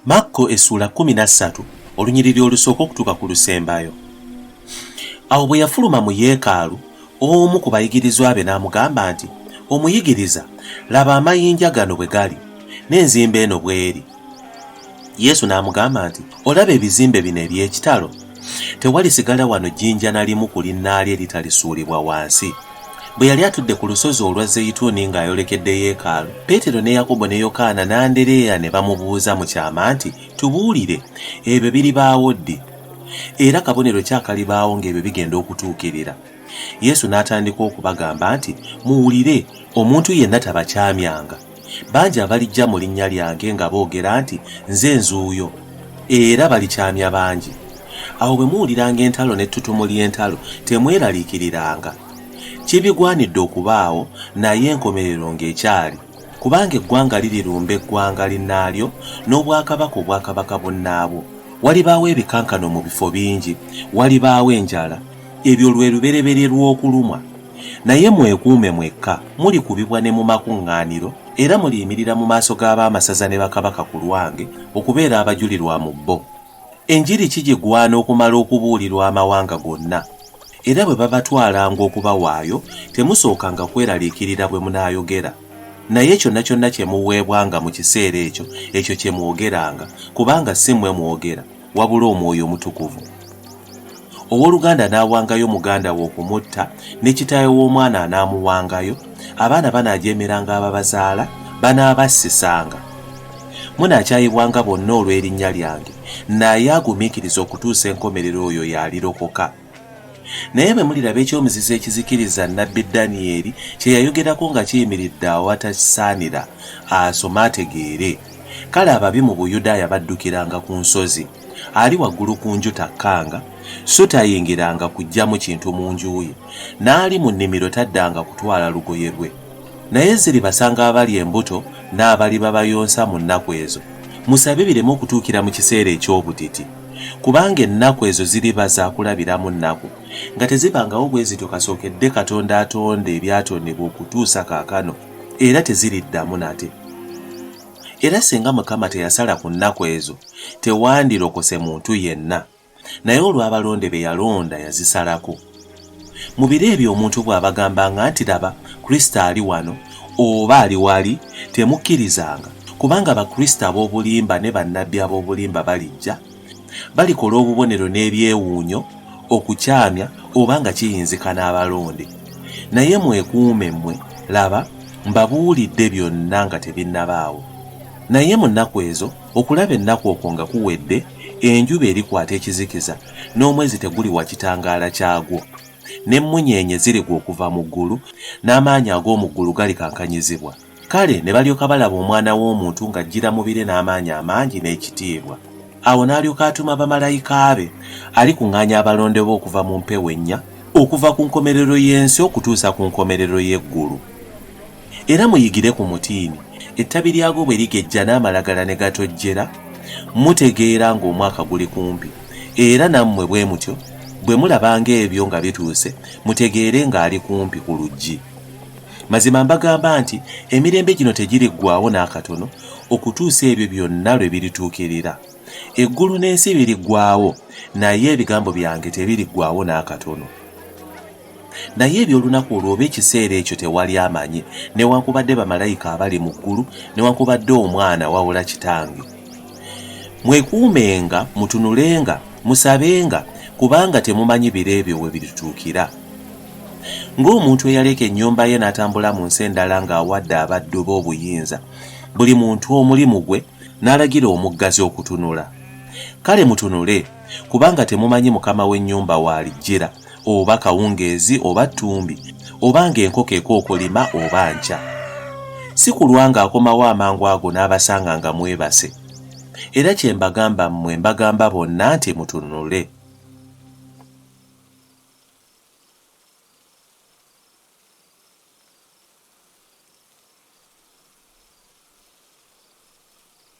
Makko essula 13 olunyiriri olusooka okutuuka ku lusembayo. Awo bwe yafuluma mu yeekaalu, omu ku bayigirizwa be n'amugamba nti, "Omuyigiriza, laba amayinja gano bwe gali, n'enzimba eno bw'eri." Yesu n'amugamba nti, "Olaba ebizimbe bino eby'ekitalo? Tewalisigala wano jjinja na limu ku linnaali eritalisuulibwa wansi." Bwe yali atudde ku lusozi olwa Zeyituuni ng'ayolekedde yeekaalu, Peetero ne Yakobo ne Yokaana ne Andereya ne bamubuuza mu kyama nti, "Tubuulire, ebyo biribaawo ddi? Era kabonero ki akalibaawo ng'ebyo bigenda okutuukirira?" Yesu n'atandika okubagamba nti, "Muwulire, omuntu yenna tabakyamyanga. Bangi abalijja mu linnya lyange nga boogera nti, 'Nze nzuuyo,' era balikyamya bangi. Awo bwe muwuliranga entalo n'ettutumu ly'entalo, temweraliikiriranga. Kibigwanidde okubaawo, naye enkomerero ng'ekyali. Kubanga eggwanga lirirumba eggwanga linnaalyo, n'obwakabaka obwakabaka bunnaabwo. Walibaawo ebikankano mu bifo bingi, walibaawo enjala. Ebyo lwe lubereberye lw'okulumwa. Naye mwekuume mwekka, mulikubibwa ne mu makuŋŋaaniro, era muliyimirira mu maaso g'abaamasaza ne bakabaka ku lwange, okubeera abajulirwa mu bo. Enjiri kigigwana okumala okubuulirwa amawanga gonna. Era bwe babatwalanga okubawaayo, temusookanga kweraliikirira bwe munaayogera. Naye kyonna kyonna kye muweebwanga mu kiseera ekyo, ekyo kye mwogeranga, kubanga si mmwe mwogera, wabula Omwoyo Omutukuvu. Owooluganda n'awangayo muganda we okumutta, ne kitaawe w'omwana anaamuwangayo, abaana banaajeemeranga ababazaala, banaabassisanga. Munaakyayibwanga bonna olw'erinnya lyange, naye agumiikiriza okutuusa enkomerero oyo yalirokoka. Naye bwe muliraba ekyomuzizo ekizikiriza nnabbi Danyeri kye yayogerako nga kiyimiridde awatasaanira asome ategeere, kale ababi mu Buyudaaya baddukiranga ku nsozi, ali waggulu ku nju takkanga, so tayingiranga kuggyamu kintu mu nju ye, n'ali mu nnimiro taddanga kutwala lugoye lwe. Naye ziribasanga abali embuto n'abaliba bayonsa mu nnaku ezo. Musabe bireme okutuukira mu kiseera eky'obutiti, kubanga ennaku ezo ziriba zaakulabiramu nnaku, nga tezibangawo bwe zityo kasookedde Katonda atonda ebyatondebwa okutuusa kaakano, era teziriddamu nate. Era singa Mukama teyasala ku nnaku ezo, tewandirokose muntu yenna, naye olw'abalonde be yalonda yazisalako. Mu biro ebyo omuntu bw'abagambanga nti, "Laba, Kristo ali wano," oba ali wali, temukkirizanga, kubanga Abakristo ab'obulimba ne bannabbi ab'obulimba balijja, balikola obubonero n'ebyewuunyo, okukyamya oba nga kiyinzika n'abalonde. Naye mwekuume mmwe, laba, mbabuulidde byonna nga tebinnabaawo. Naye mu nnaku ezo, okulaba ennaku okwo nga kuwedde, enjuba erikwata ekizikiza, n'omwezi teguli wa kitangaala kyagwo, n'emmunyeenye zirigwa okuva mu ggulu, n'amaanyi ag'omu ggulu galikankanyizibwa. Kale ne balyoka balaba Omwana w'Omuntu ng'ajjira mu bire n'amaanyi amangi n'ekitiibwa. Awo n'alyoka atuma bamalayika be, alikuŋŋaanya abalonde be okuva mu mpewo ennya, okuva ku nkomerero y'ensi okutuusa ku nkomerero y'eggulu. Era muyigire ku mutiini, ettabi lyagwo bwe ligejja n'amalagala ne gatojjera, mutegeera ng'omwaka guli kumpi. Era nammwe bwe mutyo, bwe mulabanga ebyo nga bituuse, mutegeere ng'ali kumpi ku luggi. Mazima mbagamba nti emirembe gino tegiriggwaawo n'akatono, okutuusa ebyo byonna lwe birituukirira. Eggulu n'ensi biriggwaawo, naye ebigambo byange tebiriggwaawo n'akatono. Naye eby'olunaku olwo oba ekiseera ekyo tewali amanyi, newankubadde bamalayika abali mu ggulu, newankubadde Omwana wabula Kitange. Mwekuumenga, mutunulenga, musabenga, kubanga temumanyi biro ebyo we birituukira. Ng'omuntu eyaleka ennyumba ye n'atambula mu nsi endala ng'awadde abaddu be obuyinza, buli muntu omulimu gwe n'alagira omuggazi okutunula. Kale mutunule, kubanga temumanyi mukama w'ennyumba waalijjira, oba kawungeezi oba ttumbi, oba ng'enkoko ekookolima oba nkya. Si kulwa ng'akomawo amangu ago n'abasanga nga mwebase. Era kye mbagamba mmwe mbagamba bonna nti mutunule.